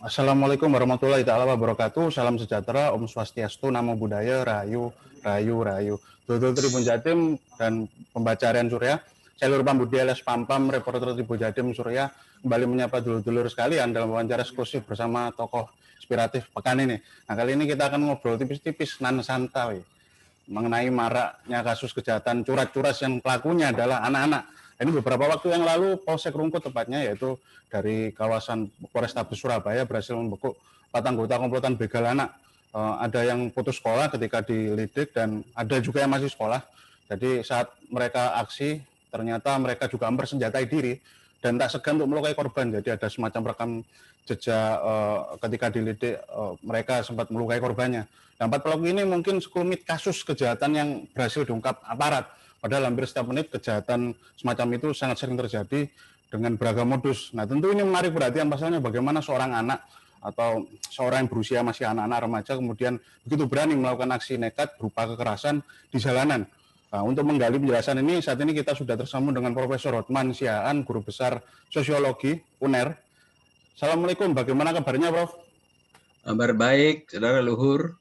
Assalamualaikum warahmatullahi taala wabarakatuh. Salam sejahtera, Om Swastiastu, Namo Buddhaya, Rahayu, Rahayu, Rahayu. Dulur Tribun Jatim dan pembaca Harian Surya. Saya Lur Pambudi alias Pampam, reporter Tribun Jatim Surya, kembali menyapa dulur-dulur sekalian dalam wawancara eksklusif bersama tokoh inspiratif pekan ini. Nah, kali ini kita akan ngobrol tipis-tipis nan santai mengenai maraknya kasus kejahatan curas-curas yang pelakunya adalah anak-anak. Ini beberapa waktu yang lalu Polsek Rungkut tepatnya, yaitu dari kawasan Polrestabes Surabaya, berhasil membekuk 4 anggota komplotan begal anak. Ada yang putus sekolah ketika dilidik dan ada juga yang masih sekolah. Jadi saat mereka aksi, ternyata mereka juga mempersenjatai diri dan tak segan untuk melukai korban. Jadi ada semacam rekam jejak ketika dilidik mereka sempat melukai korbannya. Nah, 4 pelaku ini mungkin sekelumit kasus kejahatan yang berhasil diungkap aparat. Padahal hampir setiap menit kejahatan semacam itu sangat sering terjadi dengan beragam modus. Nah, tentu ini menarik perhatian pasalnya bagaimana seorang anak atau seorang yang berusia masih anak-anak remaja kemudian begitu berani melakukan aksi nekat berupa kekerasan di jalanan. Nah, untuk menggali penjelasan ini, saat ini kita sudah tersambung dengan Profesor Hotman Siaan, Guru Besar Sosiologi UNER. Assalamualaikum, bagaimana kabarnya, Prof? Kabar baik, Saudara Luhur.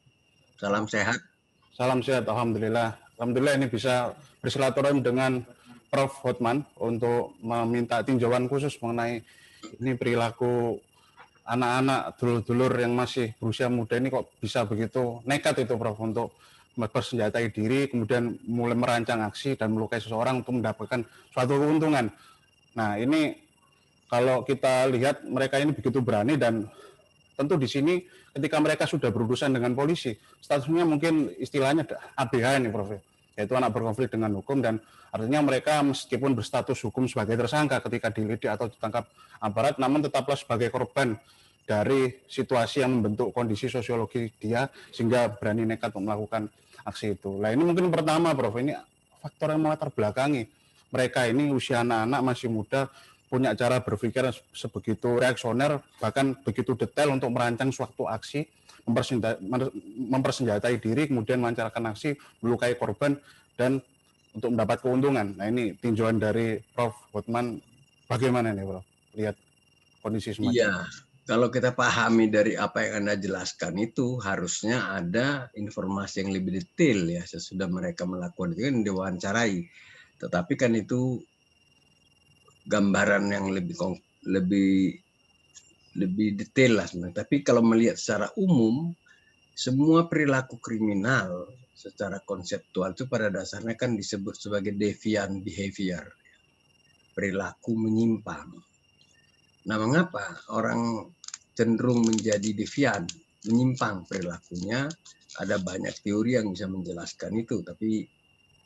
Salam sehat. Salam sehat, Alhamdulillah. Alhamdulillah ini bisa bersilaturahim dengan Prof. Hotman untuk meminta tinjauan khusus mengenai ini perilaku anak-anak dulur-dulur yang masih berusia muda ini kok bisa begitu nekat itu, Prof, untuk bersenjatai diri, kemudian mulai merancang aksi dan melukai seseorang untuk mendapatkan suatu keuntungan. Nah, ini kalau kita lihat mereka ini begitu berani dan tentu di sini ketika mereka sudah berurusan dengan polisi, statusnya mungkin istilahnya ABH ini, Prof, yaitu anak berkonflik dengan hukum, dan artinya mereka meskipun berstatus hukum sebagai tersangka ketika dilidik atau ditangkap aparat, namun tetaplah sebagai korban dari situasi yang membentuk kondisi sosiologi dia sehingga berani nekat untuk melakukan aksi itu. Nah, ini mungkin pertama, Prof, ini faktor yang melatar belakangi mereka ini usia anak-anak masih muda punya cara berpikir sebegitu reaksioner, bahkan begitu detail untuk merancang suatu aksi, mempersenjatai diri, kemudian melancarkan aksi, melukai korban, dan untuk mendapat keuntungan. Nah, ini tinjauan dari Prof. Hotman, bagaimana nih, Prof? Lihat kondisi semacam Iya, kalau kita pahami dari apa yang Anda jelaskan itu, harusnya ada informasi yang lebih detail ya, sesudah mereka melakukan itu kan diwawancarai. Tetapi kan itu gambaran yang lebih detail lah sebenarnya. Tapi kalau melihat secara umum, semua perilaku kriminal secara konseptual itu pada dasarnya kan disebut sebagai deviant behavior, perilaku menyimpang. Nah, mengapa orang cenderung menjadi deviant, menyimpang perilakunya? Ada banyak teori yang bisa menjelaskan itu, tapi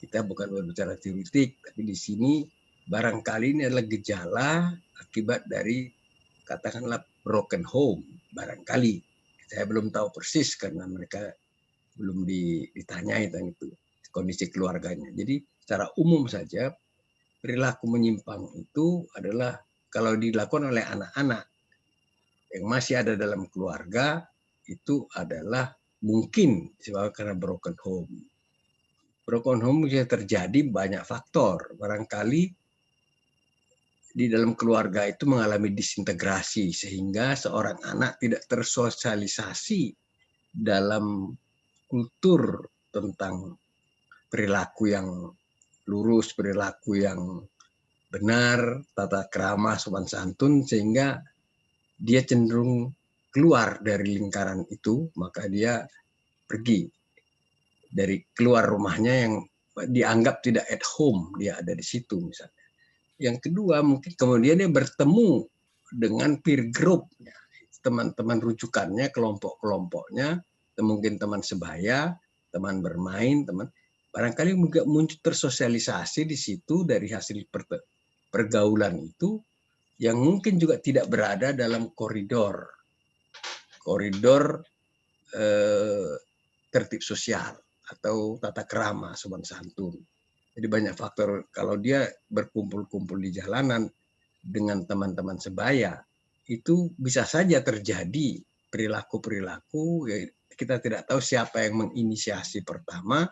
kita bukan berbicara teoretik, tapi di sini barangkali ini adalah gejala akibat dari katakanlah broken home, barangkali. Saya belum tahu persis karena mereka belum ditanyai tentang itu, kondisi keluarganya. Jadi secara umum saja perilaku menyimpang itu adalah kalau dilakukan oleh anak-anak yang masih ada dalam keluarga, itu adalah mungkin disebabkan karena broken home. Broken home bisa terjadi banyak faktor. Barangkali di dalam keluarga itu mengalami disintegrasi sehingga seorang anak tidak tersosialisasi dalam kultur tentang perilaku yang lurus, perilaku yang benar, tata krama, sopan santun, sehingga dia cenderung keluar dari lingkaran itu, maka dia pergi dari keluar rumahnya yang dianggap tidak at home, dia ada di situ misalnya. Yang kedua, mungkin kemudian dia bertemu dengan peer group, teman-teman rujukannya, kelompok-kelompoknya, mungkin teman sebaya, teman bermain, barangkali juga muncul tersosialisasi di situ dari hasil pergaulan itu, yang mungkin juga tidak berada dalam koridor tertib sosial atau tata krama sopan santun. Jadi banyak faktor. Kalau dia berkumpul-kumpul di jalanan dengan teman-teman sebaya, itu bisa saja terjadi perilaku-perilaku. Kita tidak tahu siapa yang menginisiasi pertama,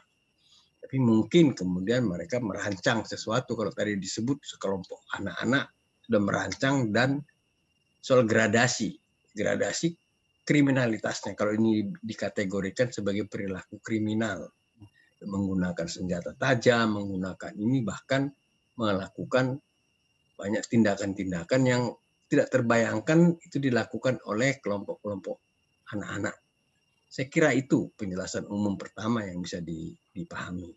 Tapi mungkin kemudian mereka merancang sesuatu, kalau tadi disebut sekelompok anak-anak sudah merancang, dan soal gradasi kriminalitasnya. Kalau ini dikategorikan sebagai perilaku kriminal, menggunakan senjata tajam, menggunakan ini, bahkan melakukan banyak tindakan-tindakan yang tidak terbayangkan itu dilakukan oleh kelompok-kelompok anak-anak. Saya kira itu penjelasan umum pertama yang bisa dipahami.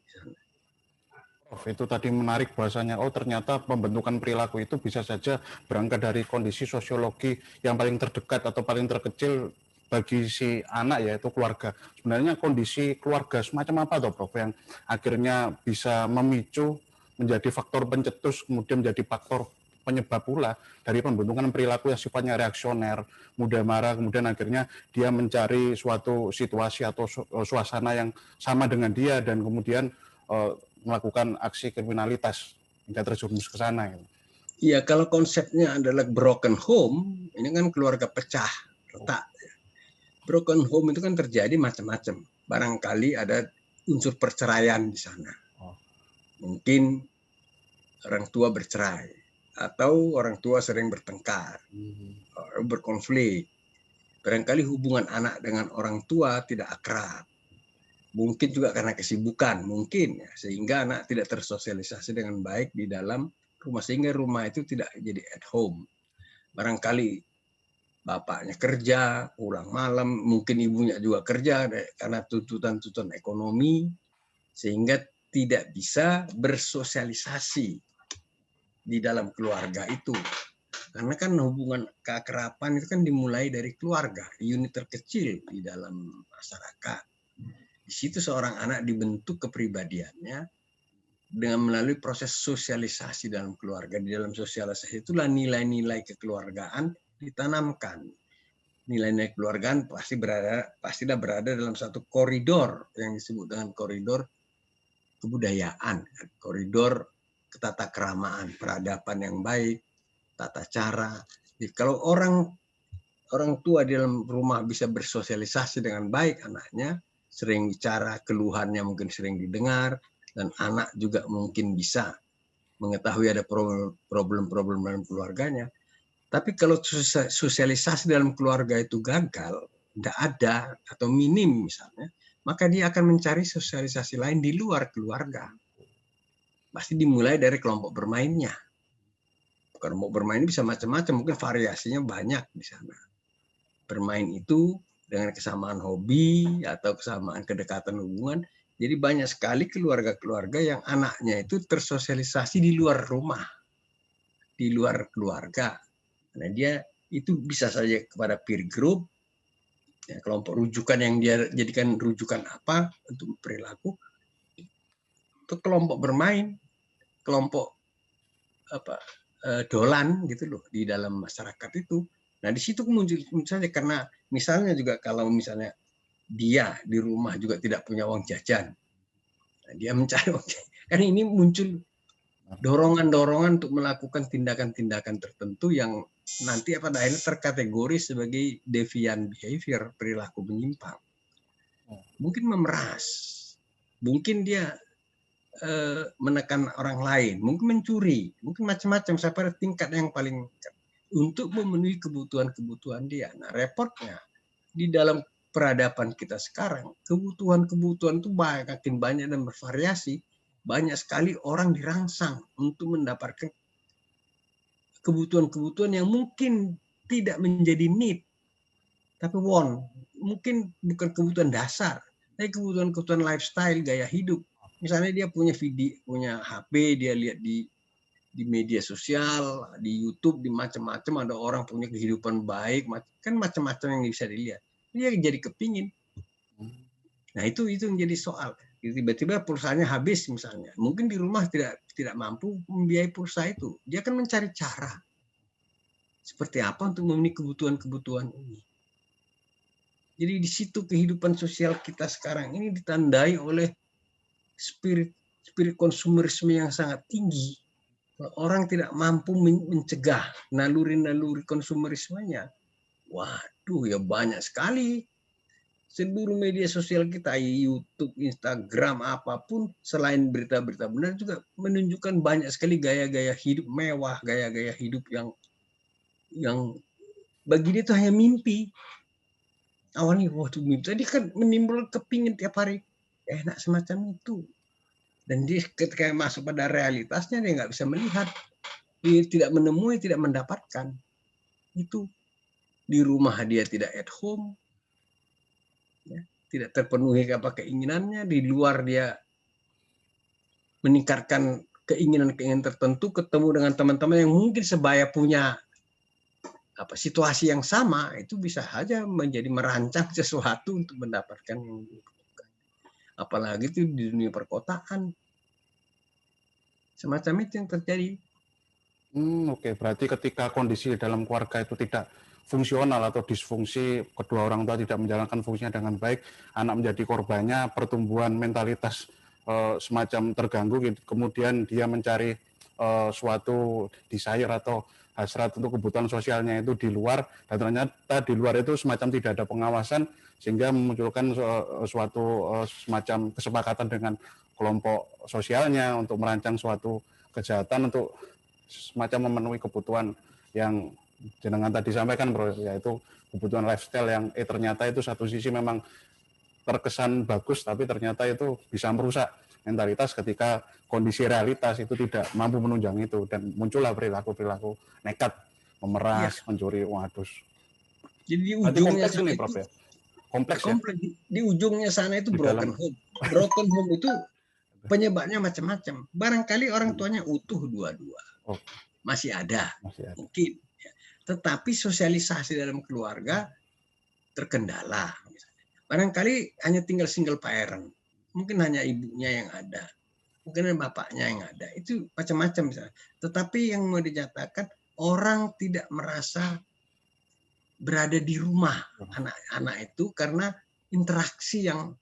Prof, itu tadi menarik bahasanya, oh ternyata pembentukan perilaku itu bisa saja berangkat dari kondisi sosiologi yang paling terdekat atau paling terkecil bagi si anak, yaitu keluarga. Sebenarnya kondisi keluarga semacam apa toh Prof yang akhirnya bisa memicu menjadi faktor pencetus, kemudian menjadi faktor penyebab pula dari pembentukan perilaku yang sifatnya reaksioner, mudah marah, kemudian akhirnya dia mencari suatu situasi atau suasana yang sama dengan dia, dan kemudian melakukan aksi kriminalitas hingga terjerumus ke sana. Iya, kalau konsepnya adalah broken home, ini kan keluarga pecah, retak. Broken home itu kan terjadi macam-macam. Barangkali ada unsur perceraian di sana. Mungkin orang tua bercerai, atau orang tua sering bertengkar, berkonflik. Barangkali hubungan anak dengan orang tua tidak akrab. Mungkin juga karena kesibukan, mungkin ya, sehingga anak tidak tersosialisasi dengan baik di dalam rumah, sehingga rumah itu tidak jadi at home. Barangkali bapaknya kerja, pulang malam, mungkin ibunya juga kerja karena tuntutan-tuntutan ekonomi, sehingga tidak bisa bersosialisasi di dalam keluarga itu. Karena kan hubungan keakraban itu kan dimulai dari keluarga, unit terkecil di dalam masyarakat. Di situ seorang anak dibentuk kepribadiannya dengan melalui proses sosialisasi dalam keluarga. Di dalam sosialisasi itulah nilai-nilai kekeluargaan ditanamkan. Nilai-nilai keluargaan pastilah berada dalam satu koridor yang disebut dengan koridor kebudayaan, koridor ketatakramaan, peradaban yang baik, tata cara. Jadi kalau orang tua di dalam rumah bisa bersosialisasi dengan baik anaknya, sering bicara, keluhannya mungkin sering didengar, dan anak juga mungkin bisa mengetahui ada problem-problem dalam keluarganya. Tapi kalau sosialisasi dalam keluarga itu gagal, tidak ada atau minim misalnya, maka dia akan mencari sosialisasi lain di luar keluarga. Pasti dimulai dari kelompok bermainnya. Kelompok bermain bisa macam-macam, mungkin variasinya banyak di sana. Bermain itu dengan kesamaan hobi atau kesamaan kedekatan hubungan. Jadi banyak sekali keluarga-keluarga yang anaknya itu tersosialisasi di luar rumah, di luar keluarga. Nah, dia itu bisa saja kepada peer group, ya, kelompok rujukan yang dia jadikan rujukan apa untuk perilaku, itu kelompok bermain, kelompok dolan gitu loh di dalam masyarakat itu. Nah, di situ muncul saja, karena misalnya juga kalau misalnya dia di rumah juga tidak punya uang jajan, nah, dia mencari uang jajan. Kan ini muncul dorongan-dorongan untuk melakukan tindakan-tindakan tertentu yang nanti pada akhirnya terkategori sebagai deviant behavior, perilaku menyimpang. Mungkin memeras, mungkin dia menekan orang lain, mungkin mencuri, mungkin macam-macam sampai tingkat yang paling untuk memenuhi kebutuhan-kebutuhan dia. Nah, repotnya di dalam peradaban kita sekarang, kebutuhan-kebutuhan itu makin banyak dan bervariasi. Banyak sekali orang dirangsang untuk mendapatkan kebutuhan-kebutuhan yang mungkin tidak menjadi need, tapi want. Mungkin bukan kebutuhan dasar, tapi kebutuhan-kebutuhan lifestyle, gaya hidup. Misalnya dia punya video, punya HP, dia lihat di media sosial, di YouTube, di macam-macam, ada orang punya kehidupan baik, kan macam-macam yang bisa dilihat. Dia jadi kepingin. Nah, itu menjadi soal. Tiba-tiba pulsanya habis misalnya, mungkin di rumah tidak mampu membiayai pulsa itu, dia akan mencari cara seperti apa untuk memenuhi kebutuhan-kebutuhan ini. Jadi di situ kehidupan sosial kita sekarang ini ditandai oleh spirit konsumerisme yang sangat tinggi. Orang tidak mampu mencegah naluri-naluri konsumerismenya, waduh ya banyak sekali seluruh media sosial kita, YouTube, Instagram, apapun selain berita-berita benar juga menunjukkan banyak sekali gaya-gaya hidup mewah, gaya-gaya hidup yang bagi dia itu hanya mimpi. Awalnya waktu mimpi tadi kan menimbul kepingin tiap hari enak semacam itu. Dan dia ketika masuk pada realitasnya dia nggak bisa melihat, dia tidak menemui, tidak mendapatkan itu. Di rumah dia tidak at home, ya, tidak terpenuhi apa keinginannya. Di luar dia meningkatkan keinginan-keinginan tertentu, ketemu dengan teman-teman yang mungkin sebaya punya situasi yang sama, itu bisa saja menjadi merancang sesuatu untuk mendapatkan yang dibutuhkan. Apalagi itu di dunia perkotaan. Semacam itu yang terjadi. Oke, berarti ketika kondisi dalam keluarga itu tidak fungsional atau disfungsi, kedua orang tua tidak menjalankan fungsinya dengan baik, anak menjadi korbannya, pertumbuhan mentalitas semacam terganggu, kemudian dia mencari suatu desire atau hasrat untuk kebutuhan sosialnya itu di luar, dan ternyata di luar itu semacam tidak ada pengawasan, sehingga memunculkan suatu semacam kesepakatan dengan kelompok sosialnya untuk merancang suatu kejahatan untuk semacam memenuhi kebutuhan yang jenengan tadi sampaikan, bro, yaitu kebutuhan lifestyle yang ternyata itu satu sisi memang terkesan bagus, tapi ternyata itu bisa merusak mentalitas ketika kondisi realitas itu tidak mampu menunjang itu, dan muncullah perilaku-perilaku nekat, memeras, ya, mencuri. Waduh. Jadi di ujungnya kompleks ini, Prof, ya? Kompleks ya? Di ujungnya sana itu broken home. Broken home itu penyebabnya macam-macam. Barangkali orang tuanya utuh dua-dua. Masih ada. Mungkin. Ya. Tetapi sosialisasi dalam keluarga terkendala. Barangkali hanya tinggal single parent. Mungkin hanya ibunya yang ada. Mungkin hanya bapaknya yang ada. Itu macam-macam misalnya. Tetapi yang mau dinyatakan, orang tidak merasa berada di rumah anak-anak itu karena interaksi yang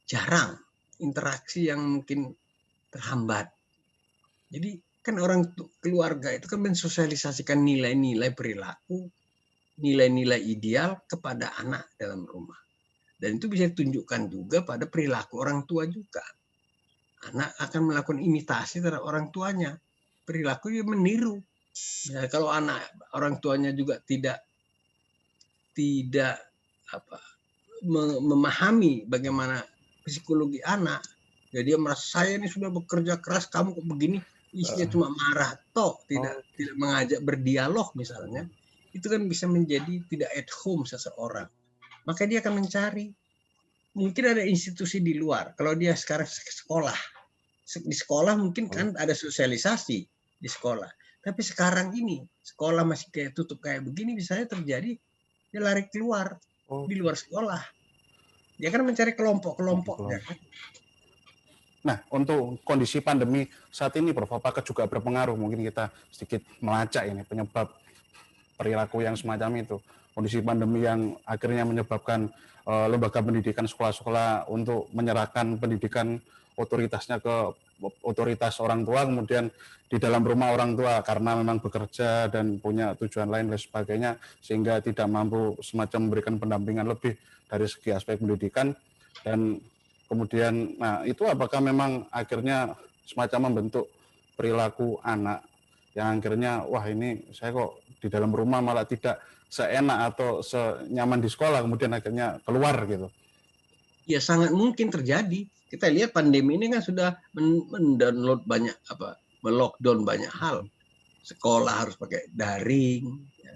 jarang. Interaksi yang mungkin terhambat. Jadi kan orang keluarga itu kan mensosialisasikan nilai-nilai perilaku, nilai-nilai ideal kepada anak dalam rumah. Dan itu bisa ditunjukkan juga pada perilaku orang tua juga. Anak akan melakukan imitasi terhadap orang tuanya. Perilaku dia meniru. Nah, kalau anak orang tuanya juga tidak memahami bagaimana psikologi anak, jadi dia merasa saya ini sudah bekerja keras, kamu kok begini, isinya cuma marah, tidak mengajak berdialog misalnya, itu kan bisa menjadi tidak at home seseorang. Maka dia akan mencari, mungkin ada institusi di luar. Kalau dia sekarang sekolah, di sekolah mungkin kan ada sosialisasi di sekolah. Tapi sekarang ini sekolah masih kayak tutup kayak begini, misalnya terjadi dia lari keluar di luar sekolah. Dia kan mencari kelompok-kelompoknya. Nah, untuk kondisi pandemi saat ini, Prof, apakah juga berpengaruh? Mungkin kita sedikit melacak ini penyebab perilaku yang semacam itu. Kondisi pandemi yang akhirnya menyebabkan lembaga pendidikan, sekolah-sekolah untuk menyerahkan pendidikan otoritasnya ke otoritas orang tua, kemudian di dalam rumah orang tua karena memang bekerja dan punya tujuan lain dan sebagainya, sehingga tidak mampu semacam memberikan pendampingan lebih dari segi aspek pendidikan. Dan kemudian, nah itu apakah memang akhirnya semacam membentuk perilaku anak yang akhirnya, wah ini saya kok di dalam rumah malah tidak seenak atau senyaman di sekolah, kemudian akhirnya keluar gitu. Ya sangat mungkin terjadi. Kita lihat pandemi ini kan sudah mendownload banyak melockdown banyak hal. Sekolah harus pakai daring, ya.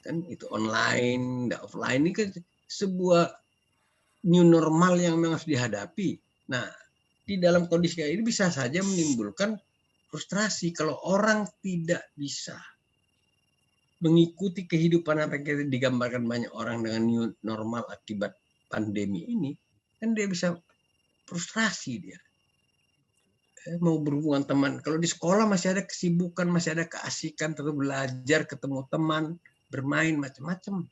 Kan itu online, tidak offline, ini kan sebuah new normal yang memang harus dihadapi. Nah, di dalam kondisi ini bisa saja menimbulkan frustrasi kalau orang tidak bisa mengikuti kehidupan apa yang digambarkan banyak orang dengan new normal akibat pandemi ini, kan dia bisa frustrasi dia. Mau berhubungan teman, kalau di sekolah masih ada kesibukan, masih ada keasikan, terus belajar, ketemu teman, bermain macam-macam.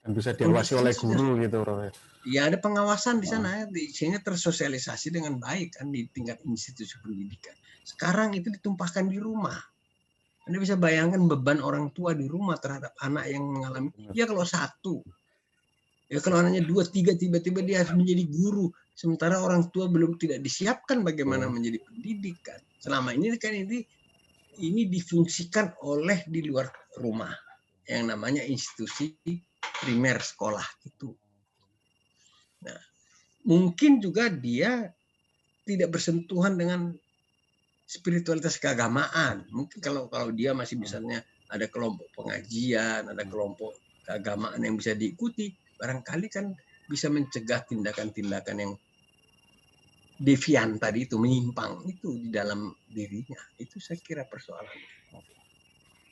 Dan bisa diawasi oleh guru gitu, Prof. Ya ada pengawasan di sana, sehingga tersosialisasi dengan baik kan di tingkat institusi pendidikan. Sekarang itu ditumpahkan di rumah. Anda bisa bayangkan beban orang tua di rumah terhadap anak yang mengalami. Ya kalau satu, Ya kalau anaknya 2, 3 tiba-tiba dia harus menjadi guru, sementara orang tua belum tidak disiapkan bagaimana menjadi pendidik kan. Selama ini kan ini difungsikan oleh di luar rumah yang namanya institusi primer sekolah itu. Nah, mungkin juga dia tidak bersentuhan dengan spiritualitas keagamaan. Mungkin kalau dia masih misalnya ada kelompok pengajian, ada kelompok keagamaan yang bisa diikuti, barangkali kan bisa mencegah tindakan-tindakan yang devian tadi itu, menyimpang itu di dalam dirinya. Itu saya kira persoalannya.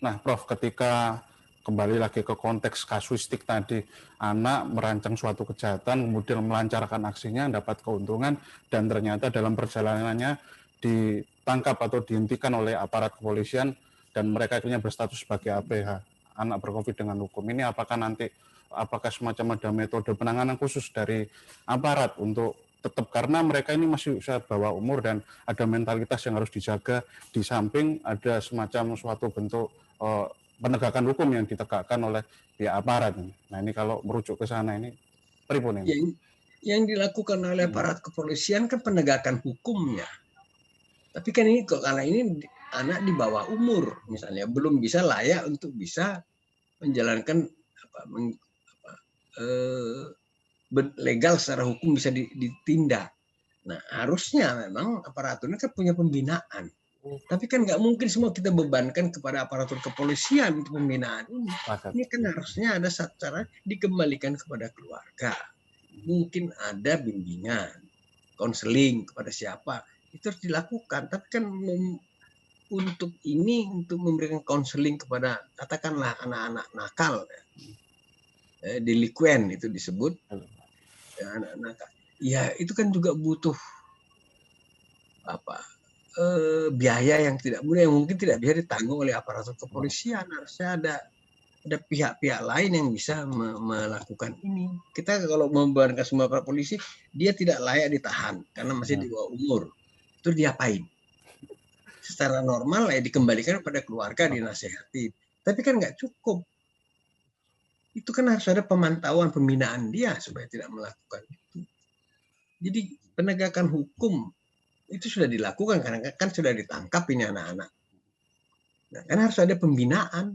Nah, Prof, ketika kembali lagi ke konteks kasuistik tadi, anak merancang suatu kejahatan, kemudian melancarkan aksinya, dapat keuntungan, dan ternyata dalam perjalanannya ditangkap atau dihentikan oleh aparat kepolisian, dan mereka akhirnya berstatus sebagai ABH, anak berkonflik dengan hukum. Ini apakah semacam ada metode penanganan khusus dari aparat untuk tetap, karena mereka ini masih usia bawah umur dan ada mentalitas yang harus dijaga, di samping ada semacam suatu bentuk penegakan hukum yang ditegakkan oleh pihak aparat. Nah ini kalau merujuk ke sana ini pripun ini? Yang dilakukan oleh aparat kepolisian kan penegakan hukumnya. Tapi kan ini kok karena ini anak di bawah umur misalnya belum bisa layak untuk bisa menjalankan legal secara hukum bisa ditindak. Nah harusnya memang aparaturnya kan punya pembinaan. Tapi kan nggak mungkin semua kita bebankan kepada aparatur kepolisian untuk pembinaan ini. Ini kan harusnya ada cara dikembalikan kepada keluarga. Mungkin ada bimbingan, konseling kepada siapa, itu harus dilakukan. Tapi kan untuk memberikan konseling kepada katakanlah anak-anak nakal, delikuen itu disebut, anak nakal. Ya itu kan juga butuh biaya yang tidak mudah, yang mungkin tidak bisa ditanggung oleh aparatur kepolisian. Harusnya ada pihak-pihak lain yang bisa melakukan ini. Kita kalau membebankan semua para polisi, dia tidak layak ditahan karena masih di bawah umur. Terus diapain? Secara normal ya dikembalikan pada keluarga, dinasehati. Tapi kan nggak cukup. Itu kan harus ada pemantauan, pembinaan dia supaya tidak melakukan itu. Jadi penegakan hukum itu sudah dilakukan karena kan sudah ditangkap ini anak-anak. Nah, kan harus ada pembinaan.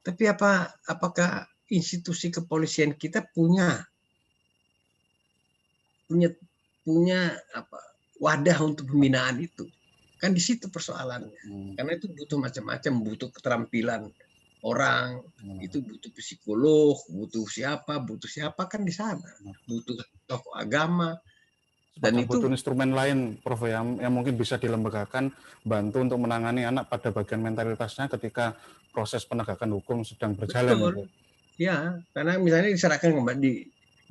Tapi apakah institusi kepolisian kita punya wadah untuk pembinaan itu? Kan di situ persoalannya. Karena itu butuh macam-macam, butuh keterampilan orang, itu butuh psikolog, butuh siapa kan di sana, butuh tokoh agama. Dan itu butuh instrumen lain, Prof, yang mungkin bisa dilembagakan, bantu untuk menangani anak pada bagian mentalitasnya ketika proses penegakan hukum sedang berjalan. Betul. Ya, karena misalnya diserahkan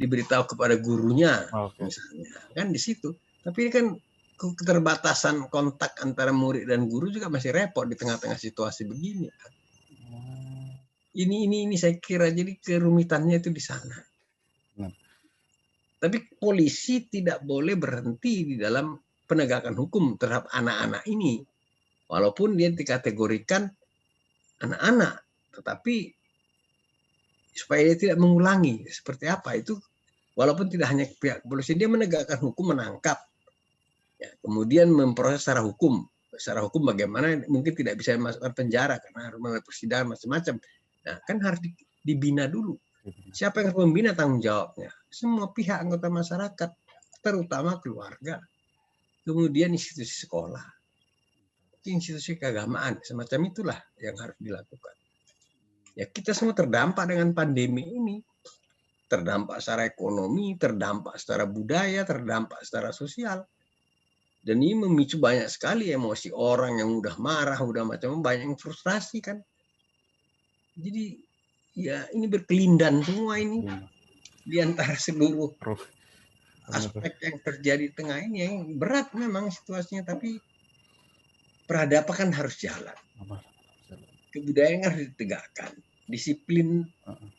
diberitahu kepada gurunya, misalnya, kan di situ. Tapi kan keterbatasan kontak antara murid dan guru juga masih repot di tengah-tengah situasi begini. Ini saya kira jadi kerumitannya itu di sana. Tapi polisi tidak boleh berhenti di dalam penegakan hukum terhadap anak-anak ini. Walaupun dia dikategorikan anak-anak, tetapi supaya dia tidak mengulangi. Seperti apa itu? Walaupun tidak hanya pihak kepolisian, dia menegakkan hukum, menangkap. Ya, kemudian memproses secara hukum. Secara hukum bagaimana mungkin tidak bisa masukkan penjara karena harus melalui persidangan macam-macam. Nah, kan harus dibina dulu. Siapa yang harus membina tanggung jawabnya? Semua pihak anggota masyarakat, terutama keluarga. Kemudian institusi sekolah, institusi keagamaan, semacam itulah yang harus dilakukan. Ya kita semua terdampak dengan pandemi ini. Terdampak secara ekonomi, terdampak secara budaya, terdampak secara sosial. Dan ini memicu banyak sekali emosi orang yang udah marah, udah macam banyak yang frustrasi kan. Jadi ya ini berkelindan semua ini di antara seluruh aspek yang terjadi di tengah ini yang berat memang situasinya, tapi peradaban kan harus jalan. Kebudayaan harus ditegakkan. Disiplin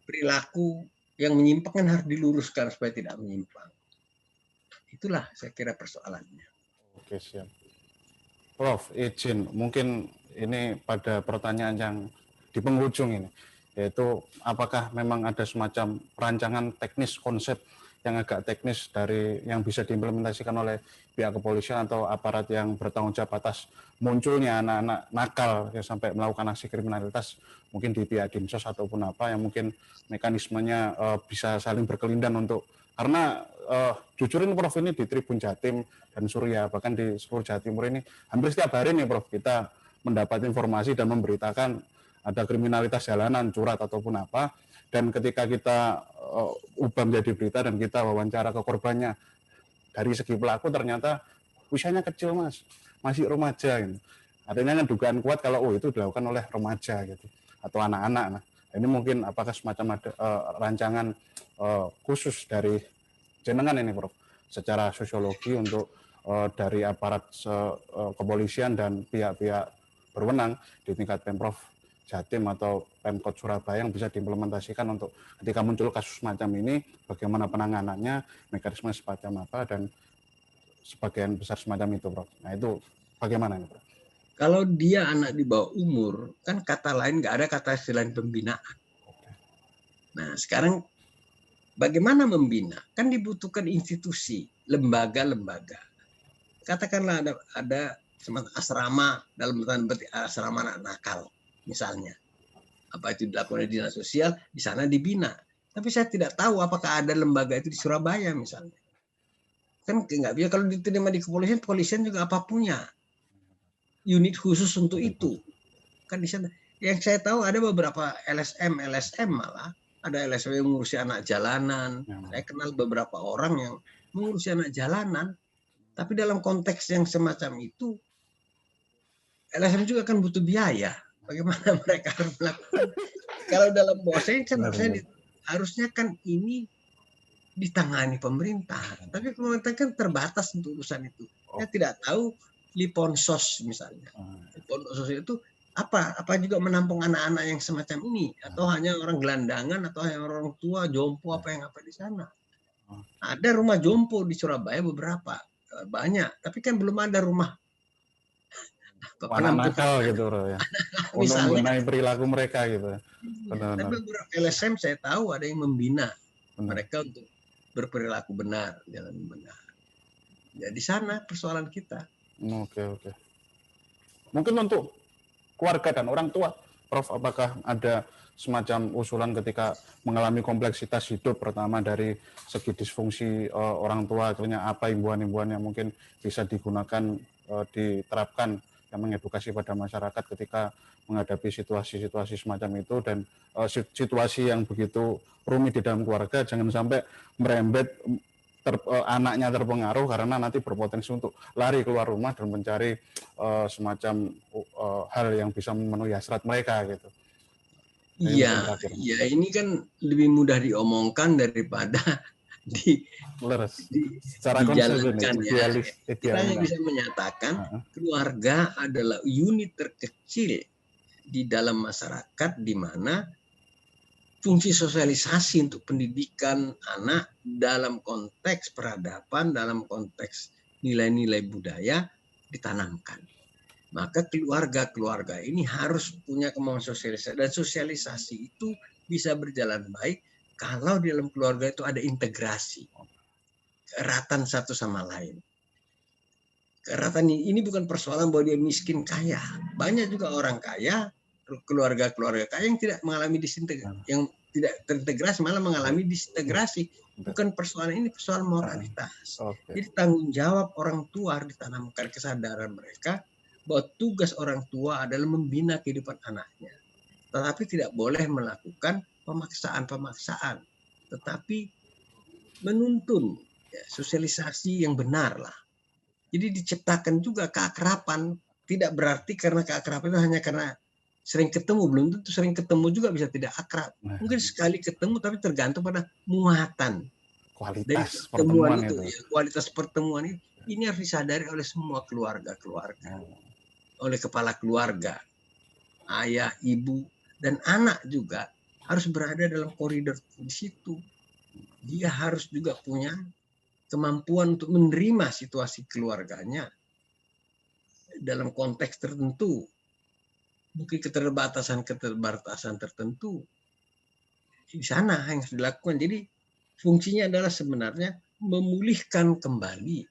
perilaku yang menyimpang kan harus diluruskan supaya tidak menyimpang. Itulah saya kira persoalannya. Oke, siap. Prof, izin, mungkin ini pada pertanyaan yang di penghujung ini. yaitu apakah memang ada semacam perancangan teknis konsep yang agak teknis dari yang bisa diimplementasikan oleh pihak kepolisian atau aparat yang bertanggung jawab atas munculnya anak-anak nakal yang sampai melakukan aksi kriminalitas mungkin di pihak Dinsos ataupun apa yang mungkin mekanismenya bisa saling berkelindan untuk karena jujur ini Prof ini di Tribun Jatim dan Surya bahkan di seluruh Jawa Timur ini hampir setiap hari nih Prof kita mendapat informasi dan memberitakan ada kriminalitas jalanan curhat ataupun apa dan ketika kita ubah menjadi berita dan kita wawancara ke korbannya dari segi pelaku ternyata usianya kecil Mas masih remaja gitu. Artinya kan dugaan kuat kalau itu dilakukan oleh remaja gitu atau anak-anak. Nah, ini mungkin apakah semacam ada rancangan khusus dari jenengan ini Prof secara sosiologi untuk dari aparat kepolisian dan pihak-pihak berwenang di tingkat Pemprov Jatim atau Pemkot Surabaya yang bisa diimplementasikan untuk ketika muncul kasus semacam ini bagaimana penanganannya, mekanisme semacam apa dan sebagian besar semacam itu Prof. Nah itu bagaimana ini Prof? Kalau dia anak di bawah umur, kan kata lain nggak ada kata selain pembinaan. Nah sekarang bagaimana membina? Kan dibutuhkan institusi, lembaga-lembaga. Katakanlah ada asrama dalam tanda petik asrama anak nakal misalnya. Apa itu dilakukan oleh dinas sosial, di sana dibina. Tapi saya tidak tahu apakah ada lembaga itu di Surabaya misalnya. Kan nggak bisa kalau diterima di kepolisian, kepolisian juga apa punya unit khusus untuk itu. Kan di sana. Yang saya tahu ada beberapa LSM malah. Ada LSM yang mengurusi anak jalanan. Saya kenal beberapa orang yang mengurusi anak jalanan. Tapi dalam konteks yang semacam itu, LSM juga kan butuh biaya. Bagaimana mereka harus melakukan? Kalau dalam bawah saya kan harusnya kan ini ditangani pemerintah. Tapi pemerintah kan terbatas untuk urusan itu. Saya tidak tahu Liponsos misalnya. Liponsos itu apa juga menampung anak-anak yang semacam ini atau hanya orang gelandangan atau hanya orang tua jompo apa di sana. Ada rumah jompo di Surabaya beberapa banyak, tapi kan belum ada rumah anak nakal gitu ya. Untuk membenahi perilaku mereka gitu. Benar-benar. Tapi beberapa LSM saya tahu ada yang membina mereka untuk berperilaku benar, jalan benar. Ya di sana persoalan kita. Oke. Mungkin untuk keluarga dan orang tua, Prof, apakah ada semacam usulan ketika mengalami kompleksitas hidup, pertama dari segi disfungsi orang tua, akhirnya apa himbauan-himbauan yang mungkin bisa digunakan, diterapkan yang mengedukasi pada masyarakat ketika menghadapi situasi-situasi semacam itu dan situasi yang begitu rumit di dalam keluarga, jangan sampai merembet anaknya terpengaruh karena nanti berpotensi untuk lari keluar rumah dan mencari semacam hal yang bisa memenuhi hasrat mereka gitu. Iya, ini kan lebih mudah diomongkan daripada dijalankan ya. Kita hanya bisa menyatakan keluarga adalah unit terkecil di dalam masyarakat di mana fungsi sosialisasi untuk pendidikan anak dalam konteks peradaban, dalam konteks nilai-nilai budaya ditanamkan. Maka keluarga-keluarga ini harus punya kemampuan sosialisasi. Dan sosialisasi itu bisa berjalan baik kalau di dalam keluarga itu ada integrasi. Keeratan satu sama lain. Keeratan ini bukan persoalan bahwa dia miskin kaya. Banyak juga orang kaya, keluarga-keluarga kaya yang tidak mengalami disintegrasi, yang tidak terintegrasi malah mengalami disintegrasi. Bukan persoalan ini, persoalan moralitas. Jadi tanggung jawab orang tua harus ditanamkan kesadaran mereka bahwa tugas orang tua adalah membina kehidupan anaknya. Tetapi tidak boleh melakukan pemaksaan-pemaksaan. Tetapi menuntun sosialisasi yang benar lah. Jadi diciptakan juga keakraban. Tidak berarti karena keakraban itu hanya karena sering ketemu. Belum tentu sering ketemu juga bisa tidak akrab. Mungkin sekali ketemu tapi tergantung pada muatan. Kualitas pertemuan itu. Kualitas pertemuan itu. Ini harus disadari oleh semua keluarga-keluarga. Oleh kepala keluarga. Ayah, ibu, dan anak juga harus berada dalam koridor di situ. Dia harus juga punya kemampuan untuk menerima situasi keluarganya dalam konteks tertentu. Mungkin keterbatasan tertentu. Di sana yang harus dilakukan. Jadi fungsinya adalah sebenarnya memulihkan kembali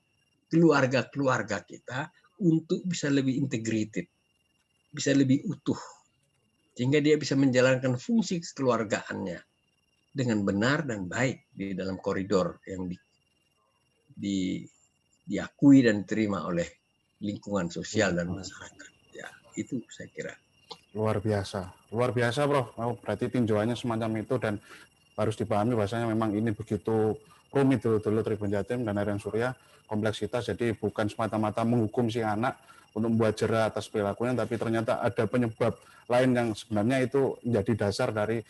keluarga-keluarga kita untuk bisa lebih integrated, bisa lebih utuh, sehingga dia bisa menjalankan fungsi kekeluargaannya dengan benar dan baik di dalam koridor yang diakui dan diterima oleh lingkungan sosial dan masyarakat. Ya, itu saya kira. Luar biasa bro. Oh, berarti tinjauannya semacam itu dan harus dipahami bahwasanya memang ini begitu rumit dulu Tribun Jatim dan Harian Surya, kompleksitas, jadi bukan semata-mata menghukum si anak untuk membuat jera atas perilakunya, tapi ternyata ada penyebab lain yang sebenarnya itu menjadi dasar dari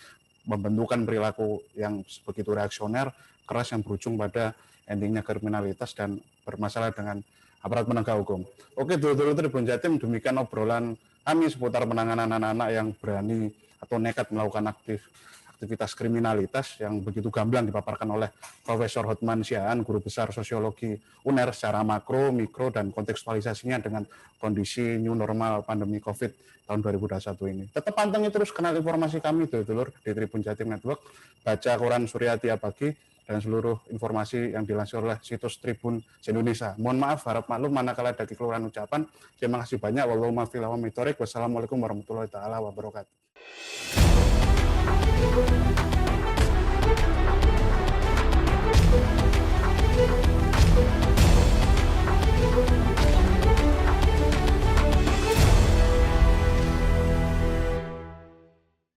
membentukan perilaku yang begitu reaksioner, keras, yang berujung pada endingnya kriminalitas dan bermasalah dengan aparat penegak hukum. Oke, dulu Tribun Jatim, demikian obrolan kami seputar penanganan anak-anak yang berani atau nekat melakukan aktivitas kriminalitas yang begitu gamblang dipaparkan oleh Profesor Hotman Siaan, Guru Besar Sosiologi UNER, secara makro, mikro, dan kontekstualisasinya dengan kondisi new normal pandemi COVID tahun 2021 ini. Tetap pantengin terus kenal informasi kami, dulur di Tribun Jatim Network, baca koran Surya tiap pagi, dan seluruh informasi yang dilansir oleh situs Tribun Indonesia. Mohon maaf, harap maklum manakala ada kekeliruan ucapan. Terima kasih banyak. Wassalamualaikum warahmatullahi wabarakatuh.